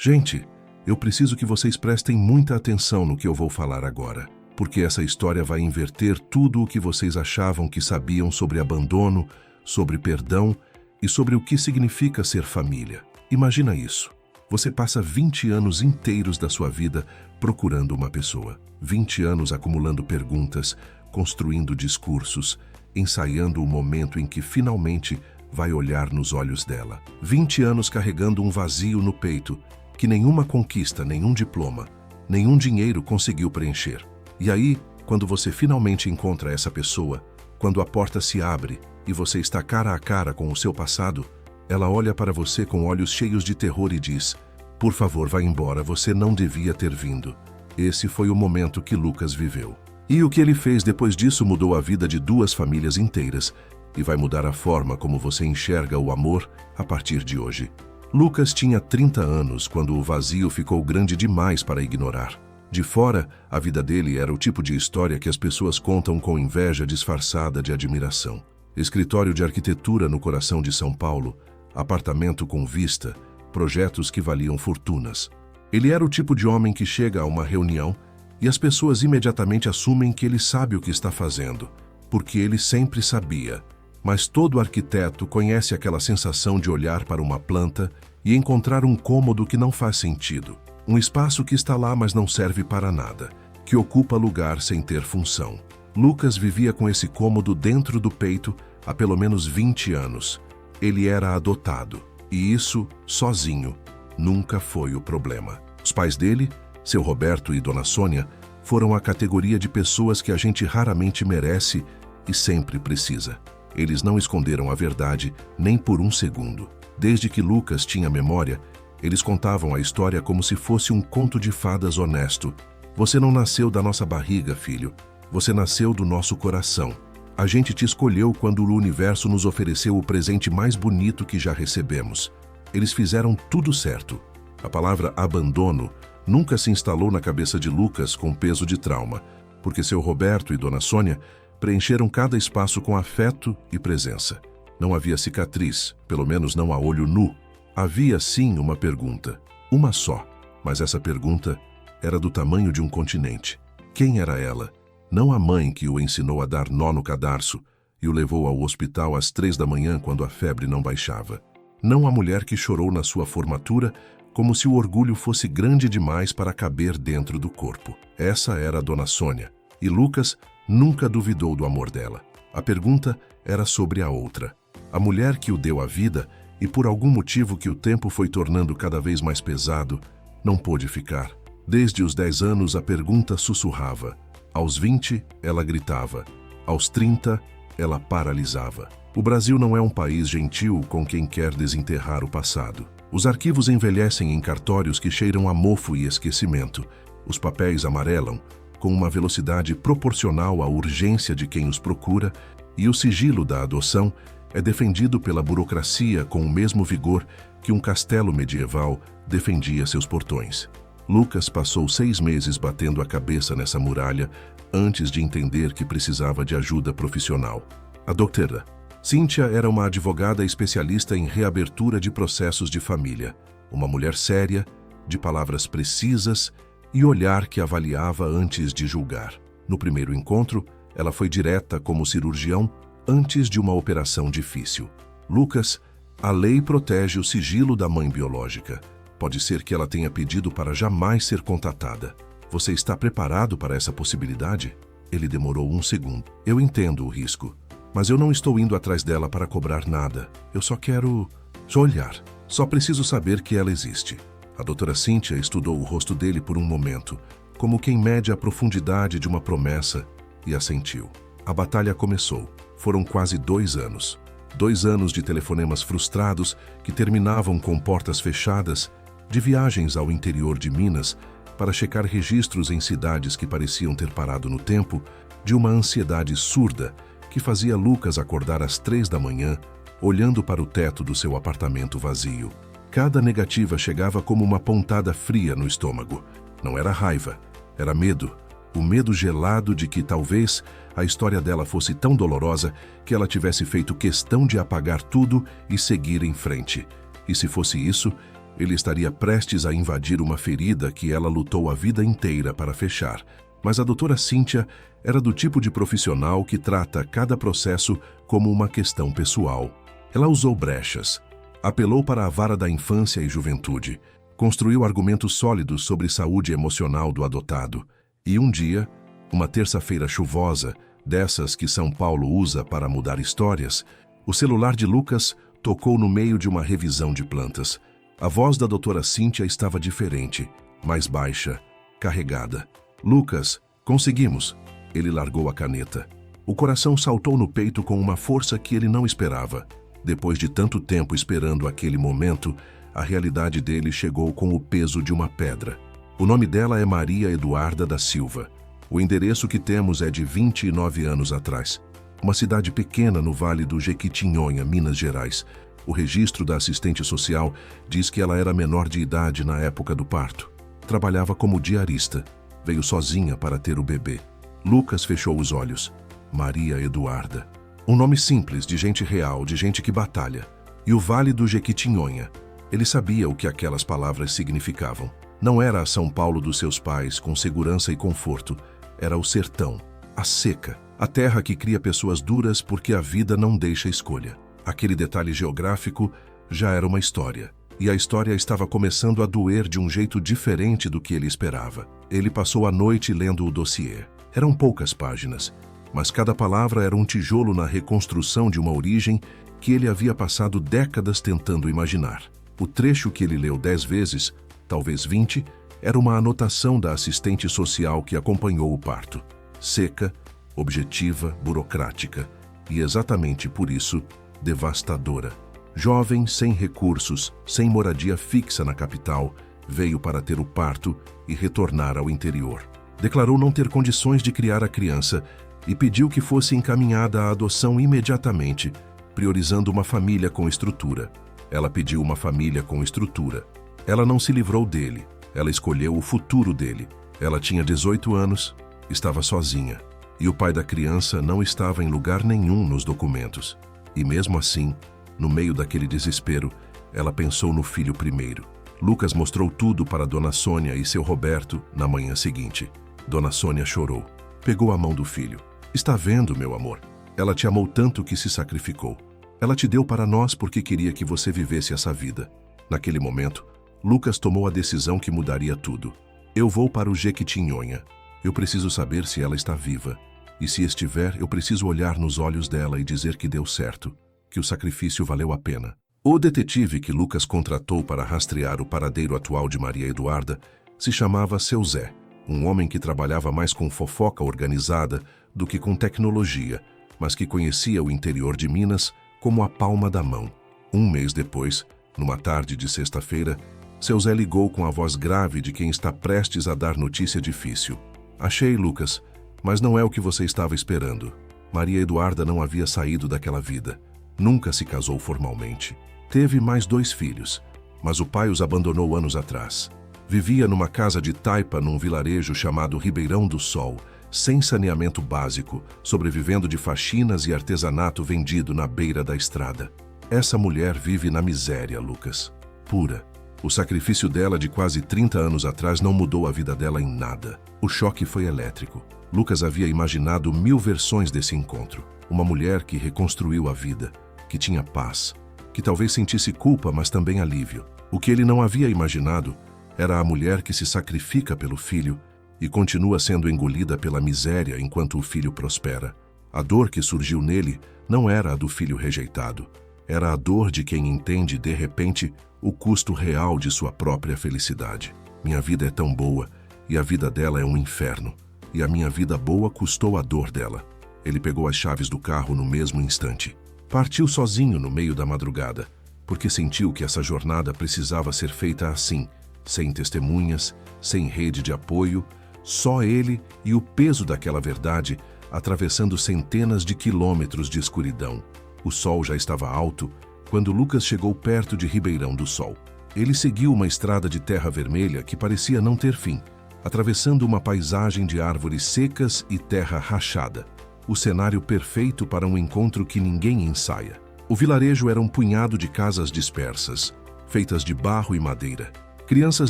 Gente, eu preciso que vocês prestem muita atenção no que eu vou falar agora, porque essa história vai inverter tudo o que vocês achavam que sabiam sobre abandono, sobre perdão e sobre o que significa ser família. Imagina isso. Você passa 20 anos inteiros da sua vida procurando uma pessoa. 20 anos acumulando perguntas, construindo discursos, ensaiando o momento em que finalmente vai olhar nos olhos dela. 20 anos carregando um vazio no peito que nenhuma conquista, nenhum diploma, nenhum dinheiro conseguiu preencher. E aí, quando você finalmente encontra essa pessoa, quando a porta se abre e você está cara a cara com o seu passado, ela olha para você com olhos cheios de terror e diz: "Por favor, vá embora, você não devia ter vindo." Esse foi o momento que Lucas viveu. E o que ele fez depois disso mudou a vida de 2 famílias inteiras e vai mudar a forma como você enxerga o amor a partir de hoje. Lucas tinha 30 anos quando o vazio ficou grande demais para ignorar. De fora, a vida dele era o tipo de história que as pessoas contam com inveja disfarçada de admiração. Escritório de arquitetura no coração de São Paulo, apartamento com vista, projetos que valiam fortunas. Ele era o tipo de homem que chega a uma reunião e as pessoas imediatamente assumem que ele sabe o que está fazendo, porque ele sempre sabia. Mas todo arquiteto conhece aquela sensação de olhar para uma planta e encontrar um cômodo que não faz sentido. Um espaço que está lá, mas não serve para nada, que ocupa lugar sem ter função. Lucas vivia com esse cômodo dentro do peito há pelo menos 20 anos. Ele era adotado, e isso, sozinho, nunca foi o problema. Os pais dele, seu Roberto e Dona Sônia, foram a categoria de pessoas que a gente raramente merece e sempre precisa. Eles não esconderam a verdade nem por um segundo. Desde que Lucas tinha memória, eles contavam a história como se fosse um conto de fadas honesto. "Você não nasceu da nossa barriga, filho. Você nasceu do nosso coração. A gente te escolheu quando o universo nos ofereceu o presente mais bonito que já recebemos." Eles fizeram tudo certo. A palavra abandono nunca se instalou na cabeça de Lucas com peso de trauma, porque seu Roberto e Dona Sônia preencheram cada espaço com afeto e presença. Não havia cicatriz, pelo menos não a olho nu. Havia sim uma pergunta, uma só, mas essa pergunta era do tamanho de um continente. Quem era ela? Não a mãe que o ensinou a dar nó no cadarço e o levou ao hospital às 3 da manhã quando a febre não baixava. Não a mulher que chorou na sua formatura como se o orgulho fosse grande demais para caber dentro do corpo. Essa era a Dona Sônia, e Lucas nunca duvidou do amor dela. A pergunta era sobre a outra. A mulher que o deu a vida e por algum motivo que o tempo foi tornando cada vez mais pesado, não pôde ficar. Desde os 10 anos a pergunta sussurrava. Aos 20, ela gritava. Aos 30, ela paralisava. O Brasil não é um país gentil com quem quer desenterrar o passado. Os arquivos envelhecem em cartórios que cheiram a mofo e esquecimento. Os papéis amarelam com uma velocidade proporcional à urgência de quem os procura, e o sigilo da adoção é defendido pela burocracia com o mesmo vigor que um castelo medieval defendia seus portões. Lucas passou 6 meses batendo a cabeça nessa muralha antes de entender que precisava de ajuda profissional. A doutora Cíntia era uma advogada especialista em reabertura de processos de família, uma mulher séria, de palavras precisas e olhar que avaliava antes de julgar. No primeiro encontro, ela foi direta como cirurgião antes de uma operação difícil. Lucas, a lei protege o sigilo da mãe biológica. Pode ser que ela tenha pedido para jamais ser contatada. Você está preparado para essa possibilidade? Ele demorou 1 segundo. Eu entendo o risco, mas eu não estou indo atrás dela para cobrar nada. Eu só quero olhar. Só preciso saber que ela existe. A doutora Cíntia estudou o rosto dele por um momento, como quem mede a profundidade de uma promessa, e assentiu. A batalha começou. Foram quase 2 anos. 2 anos de telefonemas frustrados que terminavam com portas fechadas, de viagens ao interior de Minas para checar registros em cidades que pareciam ter parado no tempo, de uma ansiedade surda que fazia Lucas acordar às 3 da manhã, olhando para o teto do seu apartamento vazio. Cada negativa chegava como uma pontada fria no estômago. Não era raiva, era medo. O medo gelado de que talvez a história dela fosse tão dolorosa que ela tivesse feito questão de apagar tudo e seguir em frente. E se fosse isso, Ele estaria prestes a invadir uma ferida que ela lutou a vida inteira para fechar. Mas a doutora Cíntia era do tipo de profissional que trata cada processo como uma questão pessoal. Ela usou brechas, apelou para a vara da infância e juventude, construiu argumentos sólidos sobre saúde emocional do adotado. E um dia, uma terça-feira chuvosa, dessas que São Paulo usa para mudar histórias, o celular de Lucas tocou no meio de uma revisão de plantas. A voz da doutora Cíntia estava diferente, mais baixa, carregada. Lucas, conseguimos. Ele largou a caneta. O coração saltou no peito com uma força que ele não esperava. Depois de tanto tempo esperando aquele momento, a realidade dele chegou com o peso de uma pedra. O nome dela é Maria Eduarda da Silva. O endereço que temos é de 29 anos atrás. Uma cidade pequena no Vale do Jequitinhonha, Minas Gerais. O registro da assistente social diz que ela era menor de idade na época do parto. Trabalhava como diarista. Veio sozinha para ter o bebê. Lucas fechou os olhos. Maria Eduarda. Um nome simples, de gente real, de gente que batalha. E o Vale do Jequitinhonha. Ele sabia o que aquelas palavras significavam. Não era a São Paulo dos seus pais, com segurança e conforto. Era o sertão, a seca, a terra que cria pessoas duras porque a vida não deixa escolha. Aquele detalhe geográfico já era uma história. E a história estava começando a doer de um jeito diferente do que ele esperava. Ele passou a noite lendo o dossiê. Eram poucas páginas, mas cada palavra era um tijolo na reconstrução de uma origem que ele havia passado décadas tentando imaginar. O trecho que ele leu 10 vezes, talvez 20, era uma anotação da assistente social que acompanhou o parto. Seca, objetiva, burocrática. E exatamente por isso, devastadora. Jovem, sem recursos, sem moradia fixa na capital, veio para ter o parto e retornar ao interior. Declarou não ter condições de criar a criança e pediu que fosse encaminhada à adoção imediatamente, priorizando uma família com estrutura. Ela pediu uma família com estrutura. Ela não se livrou dele. Ela escolheu o futuro dele. Ela tinha 18 anos, estava sozinha. E o pai da criança não estava em lugar nenhum nos documentos. E mesmo assim, no meio daquele desespero, ela pensou no filho primeiro. Lucas mostrou tudo para Dona Sônia e seu Roberto na manhã seguinte. Dona Sônia chorou. Pegou a mão do filho. Está vendo, meu amor? Ela te amou tanto que se sacrificou. Ela te deu para nós porque queria que você vivesse essa vida. Naquele momento, Lucas tomou a decisão que mudaria tudo. Eu vou para o Jequitinhonha. Eu preciso saber se ela está viva. E se estiver, eu preciso olhar nos olhos dela e dizer que deu certo, que o sacrifício valeu a pena. O detetive que Lucas contratou para rastrear o paradeiro atual de Maria Eduarda se chamava Seu Zé, um homem que trabalhava mais com fofoca organizada do que com tecnologia, mas que conhecia o interior de Minas como a palma da mão. Um mês depois, numa tarde de sexta-feira, Seu Zé ligou com a voz grave de quem está prestes a dar notícia difícil. Achei, Lucas, mas não é o que você estava esperando. Maria Eduarda não havia saído daquela vida. Nunca se casou formalmente. Teve mais 2 filhos, mas o pai os abandonou anos atrás. Vivia numa casa de taipa num vilarejo chamado Ribeirão do Sol, sem saneamento básico, sobrevivendo de faxinas e artesanato vendido na beira da estrada. Essa mulher vive na miséria, Lucas. Pura. O sacrifício dela de quase 30 anos atrás não mudou a vida dela em nada. O choque foi elétrico. Lucas havia imaginado 1000 versões desse encontro. Uma mulher que reconstruiu a vida, que tinha paz, que talvez sentisse culpa, mas também alívio. O que ele não havia imaginado era a mulher que se sacrifica pelo filho e continua sendo engolida pela miséria enquanto o filho prospera. A dor que surgiu nele não era a do filho rejeitado. Era a dor de quem entende, de repente, o custo real de sua própria felicidade. Minha vida é tão boa e a vida dela é um inferno. E a minha vida boa custou a dor dela. Ele pegou as chaves do carro no mesmo instante. Partiu sozinho no meio da madrugada, porque sentiu que essa jornada precisava ser feita assim, sem testemunhas, sem rede de apoio, só ele e o peso daquela verdade atravessando centenas de quilômetros de escuridão. O sol já estava alto quando Lucas chegou perto de Ribeirão do Sol. Ele seguiu uma estrada de terra vermelha que parecia não ter fim, atravessando uma paisagem de árvores secas e terra rachada. O cenário perfeito para um encontro que ninguém ensaia. O vilarejo era um punhado de casas dispersas, feitas de barro e madeira. Crianças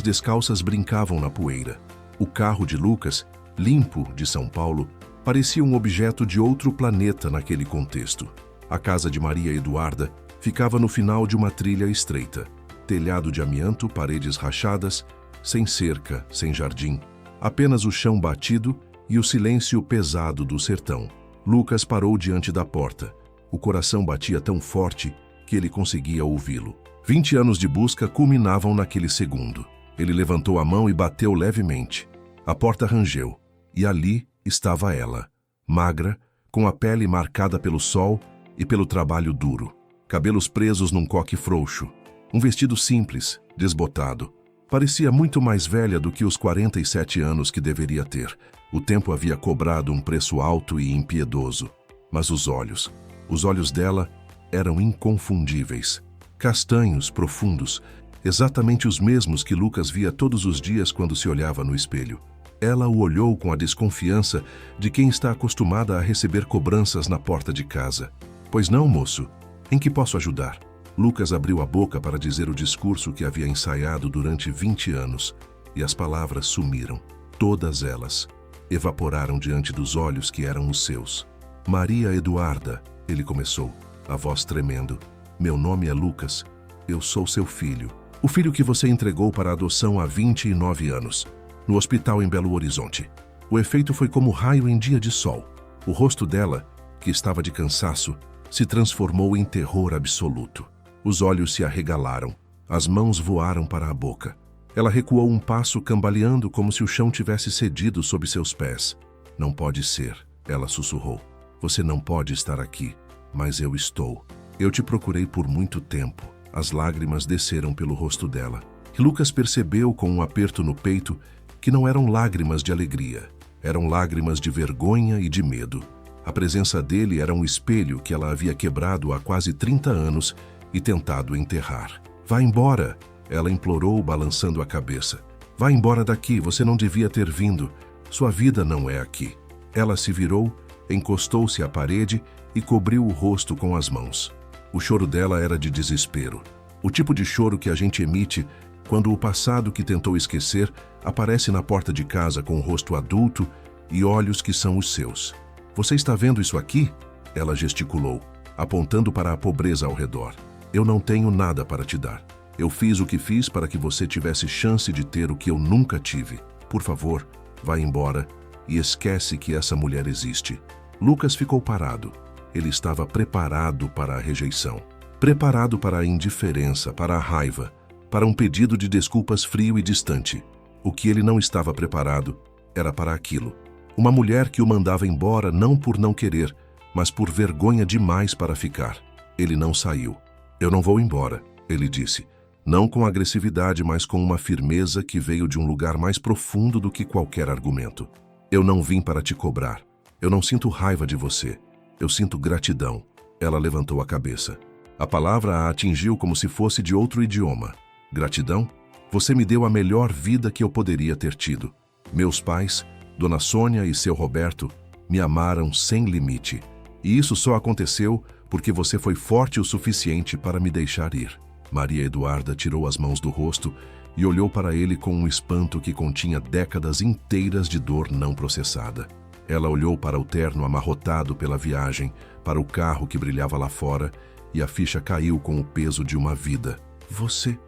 descalças brincavam na poeira. O carro de Lucas, limpo de São Paulo, parecia um objeto de outro planeta naquele contexto. A casa de Maria Eduarda ficava no final de uma trilha estreita. Telhado de amianto, paredes rachadas, sem cerca, sem jardim. Apenas o chão batido e o silêncio pesado do sertão. Lucas parou diante da porta. O coração batia tão forte que ele conseguia ouvi-lo. 20 anos de busca culminavam naquele segundo. Ele levantou a mão e bateu levemente. A porta rangeu, e ali estava ela, magra, com a pele marcada pelo sol e pelo trabalho duro. Cabelos presos num coque frouxo. Um vestido simples, desbotado. Parecia muito mais velha do que os 47 anos que deveria ter. O tempo havia cobrado um preço alto e impiedoso. Mas os olhos dela eram inconfundíveis. Castanhos, profundos, exatamente os mesmos que Lucas via todos os dias quando se olhava no espelho. Ela o olhou com a desconfiança de quem está acostumada a receber cobranças na porta de casa. Pois não, moço? Em que posso ajudar? Lucas abriu a boca para dizer o discurso que havia ensaiado durante 20 anos, e as palavras sumiram. Todas elas evaporaram diante dos olhos que eram os seus. Maria Eduarda, ele começou, a voz tremendo. Meu nome é Lucas. Eu sou seu filho. O filho que você entregou para adoção há 29 anos, no hospital em Belo Horizonte. O efeito foi como raio em dia de sol. O rosto dela, que estava de cansaço, se transformou em terror absoluto. Os olhos se arregalaram, as mãos voaram para a boca. Ela recuou um passo cambaleando como se o chão tivesse cedido sob seus pés. Não pode ser, ela sussurrou. Você não pode estar aqui, mas eu estou. Eu te procurei por muito tempo. As lágrimas desceram pelo rosto dela. E Lucas percebeu com um aperto no peito que não eram lágrimas de alegria. Eram lágrimas de vergonha e de medo. A presença dele era um espelho que ela havia quebrado há quase 30 anos e tentado enterrar. Vá embora, ela implorou, balançando a cabeça. Vá embora daqui, você não devia ter vindo. Sua vida não é aqui. Ela se virou, encostou-se à parede e cobriu o rosto com as mãos. O choro dela era de desespero. O tipo de choro que a gente emite quando o passado que tentou esquecer aparece na porta de casa com o rosto adulto e olhos que são os seus. Você está vendo isso aqui? Ela gesticulou, apontando para a pobreza ao redor. Eu não tenho nada para te dar. Eu fiz o que fiz para que você tivesse chance de ter o que eu nunca tive. Por favor, vá embora e esquece que essa mulher existe. Lucas ficou parado. Ele estava preparado para a rejeição. Preparado para a indiferença, para a raiva, para um pedido de desculpas frio e distante. O que ele não estava preparado era para aquilo. Uma mulher que o mandava embora não por não querer, mas por vergonha demais para ficar. Ele não saiu. Eu não vou embora, ele disse. Não com agressividade, mas com uma firmeza que veio de um lugar mais profundo do que qualquer argumento. Eu não vim para te cobrar. Eu não sinto raiva de você. Eu sinto gratidão. Ela levantou a cabeça. A palavra a atingiu como se fosse de outro idioma. Gratidão? Você me deu a melhor vida que eu poderia ter tido. Meus pais, Dona Sônia e seu Roberto, me amaram sem limite. E isso só aconteceu porque você foi forte o suficiente para me deixar ir. Maria Eduarda tirou as mãos do rosto e olhou para ele com um espanto que continha décadas inteiras de dor não processada. Ela olhou para o terno amarrotado pela viagem, para o carro que brilhava lá fora, e a ficha caiu com o peso de uma vida. Você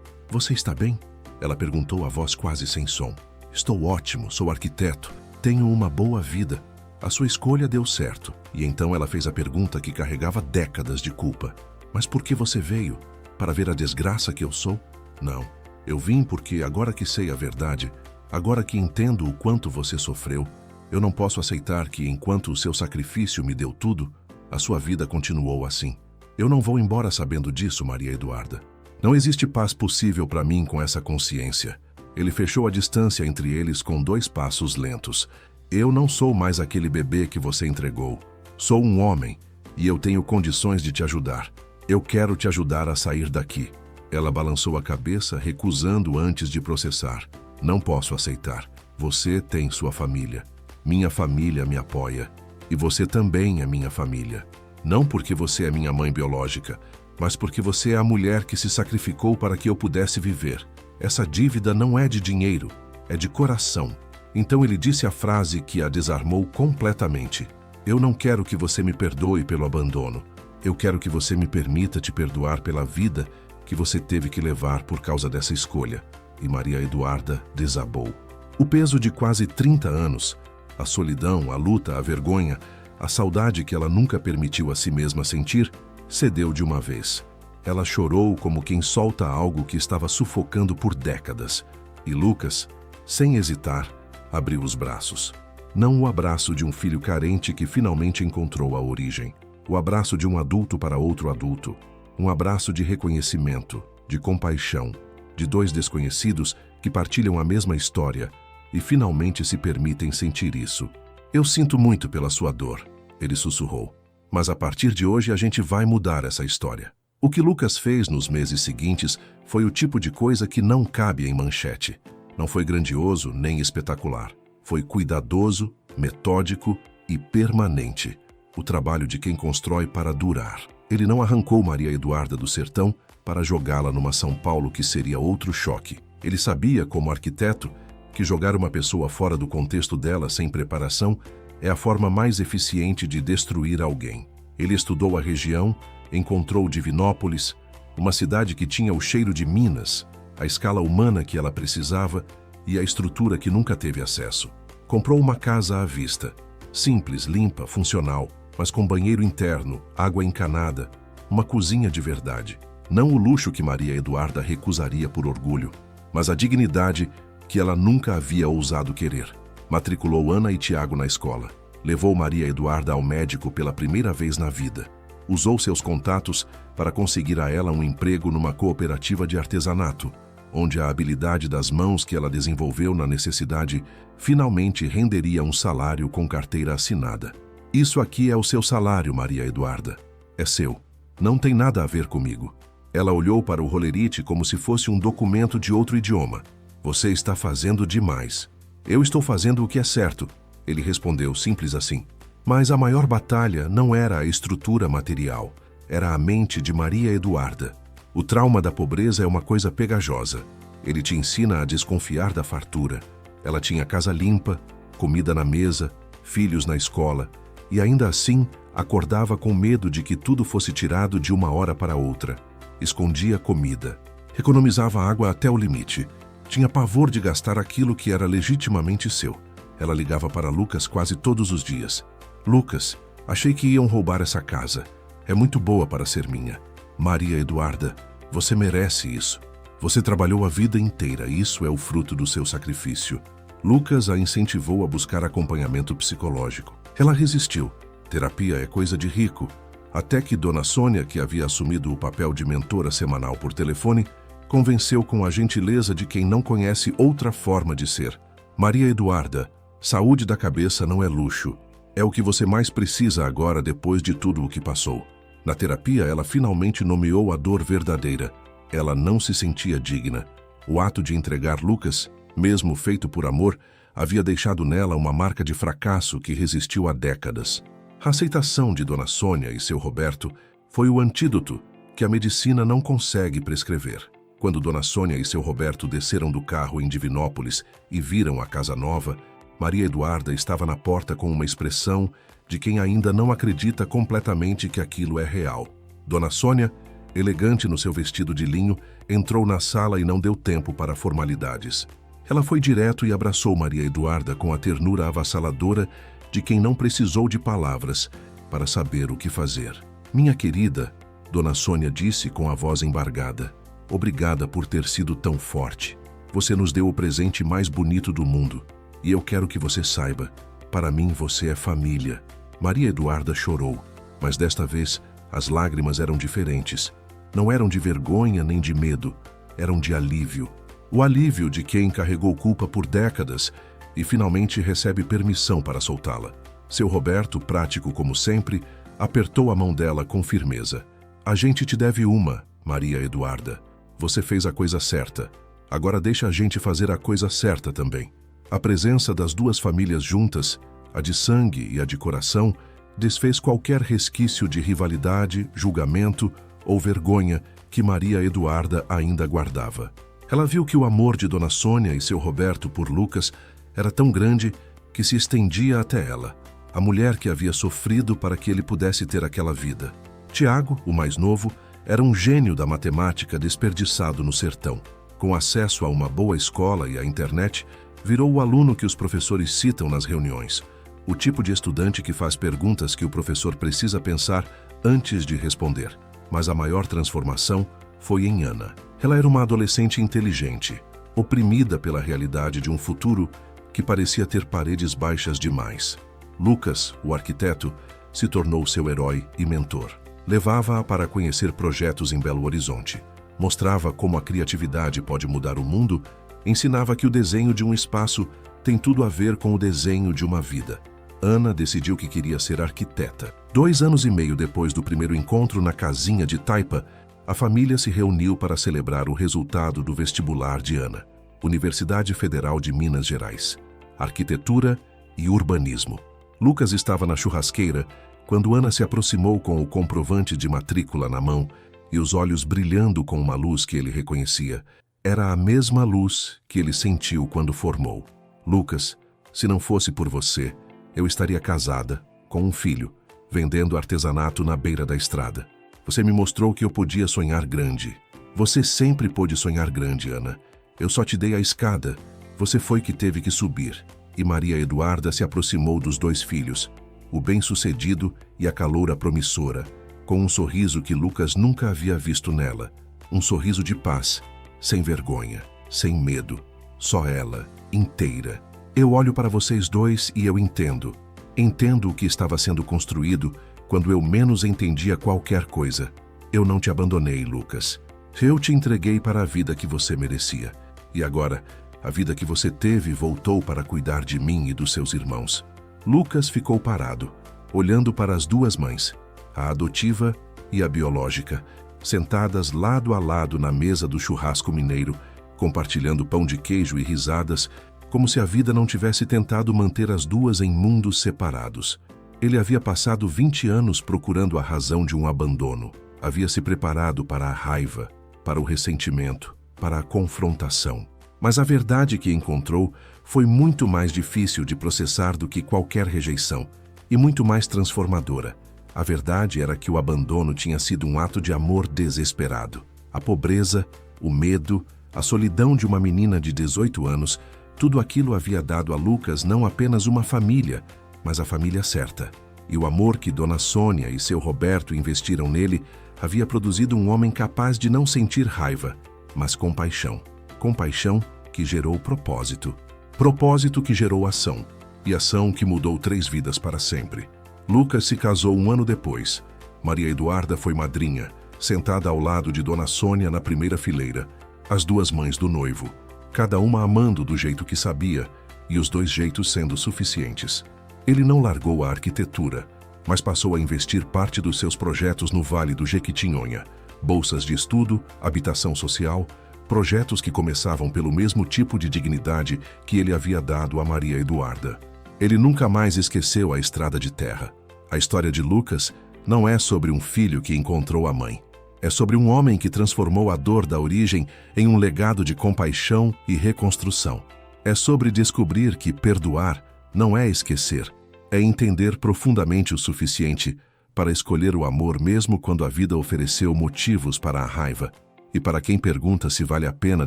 está bem? Ela perguntou, a voz quase sem som. Estou ótimo, sou arquiteto, tenho uma boa vida. A sua escolha deu certo. E então ela fez a pergunta que carregava décadas de culpa. Mas por que você veio? Para ver a desgraça que eu sou? Não. Eu vim porque agora que sei a verdade, agora que entendo o quanto você sofreu, eu não posso aceitar que enquanto o seu sacrifício me deu tudo, a sua vida continuou assim. Eu não vou embora sabendo disso, Maria Eduarda. Não existe paz possível para mim com essa consciência. Ele fechou a distância entre eles com 2 passos lentos. Eu não sou mais aquele bebê que você entregou. Sou um homem e eu tenho condições de te ajudar. Eu quero te ajudar a sair daqui. Ela balançou a cabeça, recusando antes de processar. Não posso aceitar. Você tem sua família. Minha família me apoia. E você também é minha família. Não porque você é minha mãe biológica, mas porque você é a mulher que se sacrificou para que eu pudesse viver. Essa dívida não é de dinheiro, é de coração. Então ele disse a frase que a desarmou completamente. Eu não quero que você me perdoe pelo abandono. Eu quero que você me permita te perdoar pela vida que você teve que levar por causa dessa escolha. E Maria Eduarda desabou. O peso de quase 30 anos, a solidão, a luta, a vergonha, a saudade que ela nunca permitiu a si mesma sentir, cedeu de uma vez. Ela chorou como quem solta algo que estava sufocando por décadas. E Lucas, sem hesitar, abriu os braços. Não o abraço de um filho carente que finalmente encontrou a origem. O abraço de um adulto para outro adulto. Um abraço de reconhecimento, de compaixão, de dois desconhecidos que partilham a mesma história e finalmente se permitem sentir isso. Eu sinto muito pela sua dor, ele sussurrou. Mas a partir de hoje a gente vai mudar essa história. O que Lucas fez nos meses seguintes foi o tipo de coisa que não cabe em manchete. Não foi grandioso nem espetacular. Foi cuidadoso, metódico e permanente. O trabalho de quem constrói para durar. Ele não arrancou Maria Eduarda do sertão para jogá-la numa São Paulo que seria outro choque. Ele sabia, como arquiteto, que jogar uma pessoa fora do contexto dela sem preparação é a forma mais eficiente de destruir alguém. Ele estudou a região, encontrou Divinópolis, uma cidade que tinha o cheiro de Minas, a escala humana que ela precisava e a estrutura que nunca teve acesso. Comprou uma casa à vista, simples, limpa, funcional, mas com banheiro interno, água encanada, uma cozinha de verdade. Não o luxo que Maria Eduarda recusaria por orgulho, mas a dignidade que ela nunca havia ousado querer. Matriculou Ana e Tiago na escola. Levou Maria Eduarda ao médico pela primeira vez na vida. Usou seus contatos para conseguir a ela um emprego numa cooperativa de artesanato, onde a habilidade das mãos que ela desenvolveu na necessidade finalmente renderia um salário com carteira assinada. Isso aqui é o seu salário, Maria Eduarda. É seu. Não tem nada a ver comigo. Ela olhou para o holerite como se fosse um documento de outro idioma. Você está fazendo demais. Eu estou fazendo o que é certo, ele respondeu simples assim. Mas a maior batalha não era a estrutura material, era a mente de Maria Eduarda. O trauma da pobreza é uma coisa pegajosa. Ele te ensina a desconfiar da fartura. Ela tinha casa limpa, comida na mesa, filhos na escola, e ainda assim acordava com medo de que tudo fosse tirado de uma hora para outra. Escondia comida. Economizava água até o limite. Tinha pavor de gastar aquilo que era legitimamente seu. Ela ligava para Lucas quase todos os dias. Lucas, achei que iam roubar essa casa. É muito boa para ser minha. Maria Eduarda, você merece isso. Você trabalhou a vida inteira, isso é o fruto do seu sacrifício. Lucas a incentivou a buscar acompanhamento psicológico. Ela resistiu. Terapia é coisa de rico. Até que Dona Sônia, que havia assumido o papel de mentora semanal por telefone, convenceu com a gentileza de quem não conhece outra forma de ser. Maria Eduarda, saúde da cabeça não é luxo. É o que você mais precisa agora depois de tudo o que passou. Na terapia, ela finalmente nomeou a dor verdadeira. Ela não se sentia digna. O ato de entregar Lucas, mesmo feito por amor, havia deixado nela uma marca de fracasso que resistiu há décadas. A aceitação de Dona Sônia e seu Roberto foi o antídoto que a medicina não consegue prescrever. Quando Dona Sônia e seu Roberto desceram do carro em Divinópolis e viram a casa nova, Maria Eduarda estava na porta com uma expressão de quem ainda não acredita completamente que aquilo é real. Dona Sônia, elegante no seu vestido de linho, entrou na sala e não deu tempo para formalidades. Ela foi direto e abraçou Maria Eduarda com a ternura avassaladora de quem não precisou de palavras para saber o que fazer. Minha querida, Dona Sônia disse com a voz embargada, obrigada por ter sido tão forte. Você nos deu o presente mais bonito do mundo. E eu quero que você saiba, para mim você é família. Maria Eduarda chorou, mas desta vez as lágrimas eram diferentes. Não eram de vergonha nem de medo, eram de alívio. O alívio de quem carregou culpa por décadas e finalmente recebe permissão para soltá-la. Seu Roberto, prático como sempre, apertou a mão dela com firmeza. A gente te deve uma, Maria Eduarda. Você fez a coisa certa. Agora deixa a gente fazer a coisa certa também. A presença das duas famílias juntas, a de sangue e a de coração, desfez qualquer resquício de rivalidade, julgamento ou vergonha que Maria Eduarda ainda guardava. Ela viu que o amor de Dona Sônia e seu Roberto por Lucas era tão grande que se estendia até ela, a mulher que havia sofrido para que ele pudesse ter aquela vida. Tiago, o mais novo, era um gênio da matemática desperdiçado no sertão. Com acesso a uma boa escola e à internet, virou o aluno que os professores citam nas reuniões. O tipo de estudante que faz perguntas que o professor precisa pensar antes de responder. Mas a maior transformação foi em Ana. Ela era uma adolescente inteligente, oprimida pela realidade de um futuro que parecia ter paredes baixas demais. Lucas, o arquiteto, se tornou seu herói e mentor. Levava-a para conhecer projetos em Belo Horizonte. Mostrava como a criatividade pode mudar o mundo, ensinava que o desenho de um espaço tem tudo a ver com o desenho de uma vida. Ana decidiu que queria ser arquiteta. 2 anos e meio depois do primeiro encontro na casinha de Taipa, a família se reuniu para celebrar o resultado do vestibular de Ana, Universidade Federal de Minas Gerais, Arquitetura e Urbanismo. Lucas estava na churrasqueira quando Ana se aproximou com o comprovante de matrícula na mão e os olhos brilhando com uma luz que ele reconhecia. Era a mesma luz que ele sentiu quando formou. Lucas, se não fosse por você, eu estaria casada, com um filho, vendendo artesanato na beira da estrada. Você me mostrou que eu podia sonhar grande. Você sempre pôde sonhar grande, Ana. Eu só te dei a escada. Você foi que teve que subir. E Maria Eduarda se aproximou dos 2 filhos, o bem-sucedido e a caloura promissora, com um sorriso que Lucas nunca havia visto nela. Um sorriso de paz, sem vergonha, sem medo. Só ela, inteira. Eu olho para vocês 2 e eu entendo. Entendo o que estava sendo construído quando eu menos entendia qualquer coisa. Eu não te abandonei, Lucas. Eu te entreguei para a vida que você merecia. E agora, a vida que você teve voltou para cuidar de mim e dos seus irmãos. Lucas ficou parado, olhando para as 2 mães, a adotiva e a biológica, sentadas lado a lado na mesa do churrasco mineiro, compartilhando pão de queijo e risadas, como se a vida não tivesse tentado manter as 2 em mundos separados. Ele havia passado 20 anos procurando a razão de um abandono. Havia se preparado para a raiva, para o ressentimento, para a confrontação. Mas a verdade que encontrou foi muito mais difícil de processar do que qualquer rejeição, e muito mais transformadora. A verdade era que o abandono tinha sido um ato de amor desesperado. A pobreza, o medo, a solidão de uma menina de 18 anos, tudo aquilo havia dado a Lucas não apenas uma família, mas a família certa. E o amor que Dona Sônia e seu Roberto investiram nele havia produzido um homem capaz de não sentir raiva, mas compaixão. Compaixão que gerou propósito. Propósito que gerou ação. E ação que mudou 3 vidas para sempre. Lucas se casou 1 ano depois. Maria Eduarda foi madrinha, sentada ao lado de Dona Sônia na primeira fileira. As 2 mães do noivo, cada uma amando do jeito que sabia, e os 2 jeitos sendo suficientes. Ele não largou a arquitetura, mas passou a investir parte dos seus projetos no Vale do Jequitinhonha. Bolsas de estudo, habitação social, projetos que começavam pelo mesmo tipo de dignidade que ele havia dado a Maria Eduarda. Ele nunca mais esqueceu a estrada de terra. A história de Lucas não é sobre um filho que encontrou a mãe. É sobre um homem que transformou a dor da origem em um legado de compaixão e reconstrução. É sobre descobrir que perdoar não é esquecer, é entender profundamente o suficiente para escolher o amor mesmo quando a vida ofereceu motivos para a raiva. E para quem pergunta se vale a pena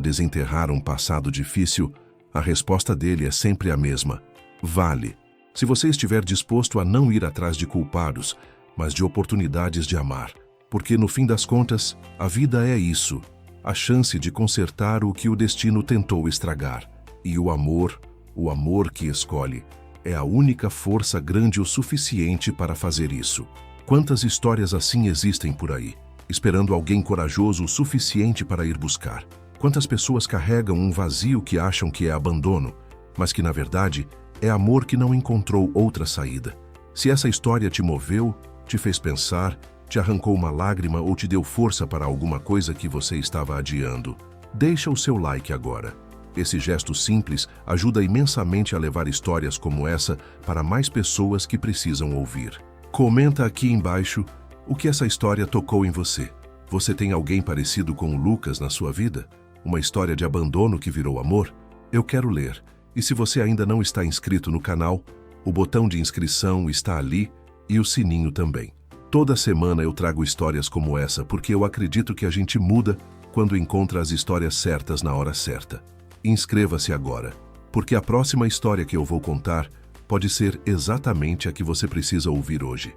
desenterrar um passado difícil, a resposta dele é sempre a mesma. Vale, se você estiver disposto a não ir atrás de culpados, mas de oportunidades de amar. Porque, no fim das contas, a vida é isso, a chance de consertar o que o destino tentou estragar. E o amor que escolhe, é a única força grande o suficiente para fazer isso. Quantas histórias assim existem por aí, esperando alguém corajoso o suficiente para ir buscar? Quantas pessoas carregam um vazio que acham que é abandono, mas que, na verdade, é amor que não encontrou outra saída? Se essa história te moveu, te fez pensar, te arrancou uma lágrima ou te deu força para alguma coisa que você estava adiando, deixa o seu like agora. Esse gesto simples ajuda imensamente a levar histórias como essa para mais pessoas que precisam ouvir. Comenta aqui embaixo o que essa história tocou em você. Você tem alguém parecido com o Lucas na sua vida? Uma história de abandono que virou amor? Eu quero ler. E se você ainda não está inscrito no canal, o botão de inscrição está ali e o sininho também. Toda semana eu trago histórias como essa porque eu acredito que a gente muda quando encontra as histórias certas na hora certa. Inscreva-se agora, porque a próxima história que eu vou contar pode ser exatamente a que você precisa ouvir hoje.